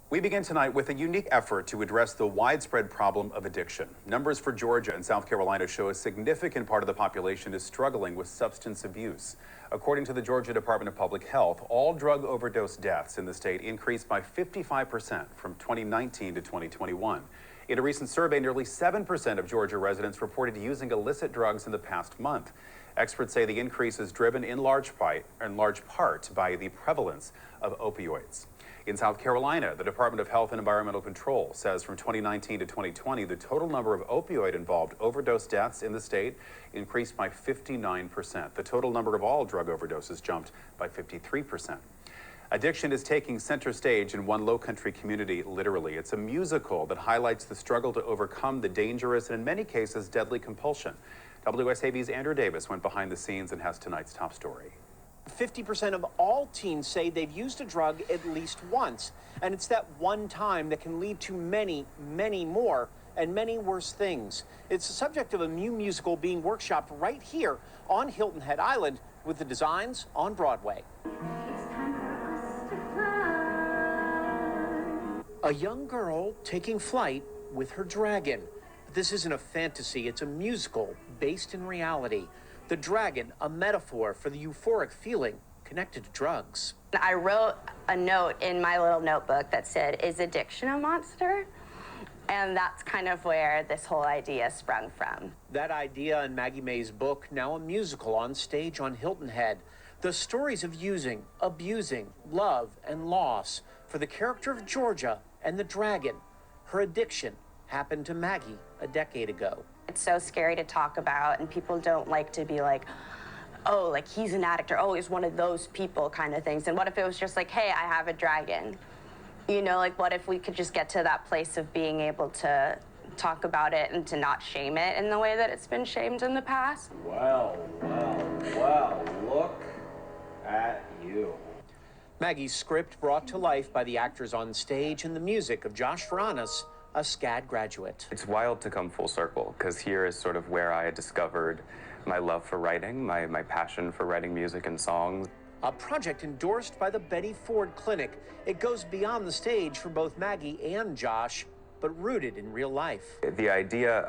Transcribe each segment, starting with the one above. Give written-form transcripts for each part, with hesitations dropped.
We begin tonight with a unique effort to address the widespread problem of addiction. Numbers for Georgia and South Carolina show a significant part of the population is struggling with substance abuse. According to the Georgia Department of Public Health, all drug overdose deaths in the state increased by 55% from 2019 to 2021. In a recent survey, nearly 7% of Georgia residents reported using illicit drugs in the past month. Experts say the increase is driven in large part by the prevalence of opioids. In South Carolina, the Department of Health and Environmental Control says from 2019 to 2020, the total number of opioid-involved overdose deaths in the state increased by 59%. The total number of all drug overdoses jumped by 53%. Addiction is taking center stage in one low-country community, literally. It's a musical that highlights the struggle to overcome the dangerous and in many cases deadly compulsion. WSAV's Andrew Davis went behind the scenes and has tonight's top story. 50% of all teens say they've used a drug at least once, and it's that one time that can lead to many, many more and many worse things. It's the subject of a new musical being workshopped right here on Hilton Head Island with the designs on Broadway. A young girl taking flight with her dragon. This isn't a fantasy, it's a musical based in reality. The dragon, a metaphor for the euphoric feeling connected to drugs. I wrote a note in my little notebook that said, "Is addiction a monster?" And that's kind of where this whole idea sprung from. That idea in Maggie May's book, now a musical on stage on Hilton Head. The stories of using, abusing, love, and loss for the character of Georgia and the dragon. Her addiction happened to Maggie a decade ago. It's so scary to talk about, and people don't like to be like, oh, like he's an addict, or oh, he's one of those people kind of things. And what if it was just like, hey, I have a dragon? You know, like what if we could just get to that place of being able to talk about it and to not shame it in the way that it's been shamed in the past? Well, look at you. Maggie's script brought to life by the actors on stage and the music of Josh Faranas, a SCAD graduate. It's wild to come full circle, because here is sort of where I discovered my love for writing, my passion for writing music and songs. A project endorsed by the Betty Ford Clinic. It goes beyond the stage for both Maggie and Josh, but rooted in real life. The idea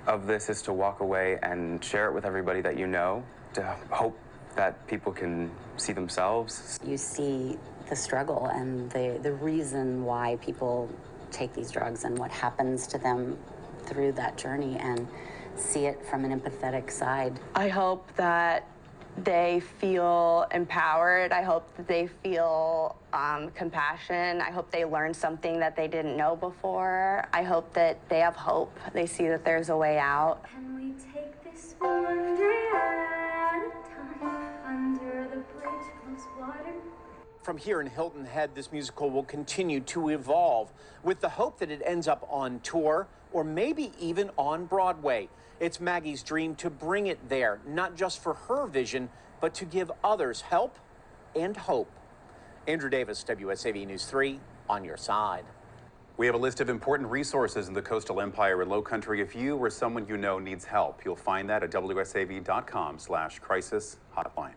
of this is to walk away and share it with everybody that you know, to hope that people can see themselves. You see the struggle and the reason why people take these drugs and what happens to them through that journey, and see it from an empathetic side. I hope that they feel empowered. I hope that they feel compassion. I hope they learn something that they didn't know before. I hope that they have hope. They see that there's a way out. Can we take this one day at a time under the bridge close water? From here in Hilton Head, this musical will continue to evolve with the hope that it ends up on tour or maybe even on Broadway. It's Maggie's dream to bring it there, not just for her vision, but to give others help and hope. Andrew Davis, WSAV News 3, on your side. We have a list of important resources in the Coastal Empire and Low Country. If you or someone you know needs help, you'll find that at WSAV.com/crisis hotline.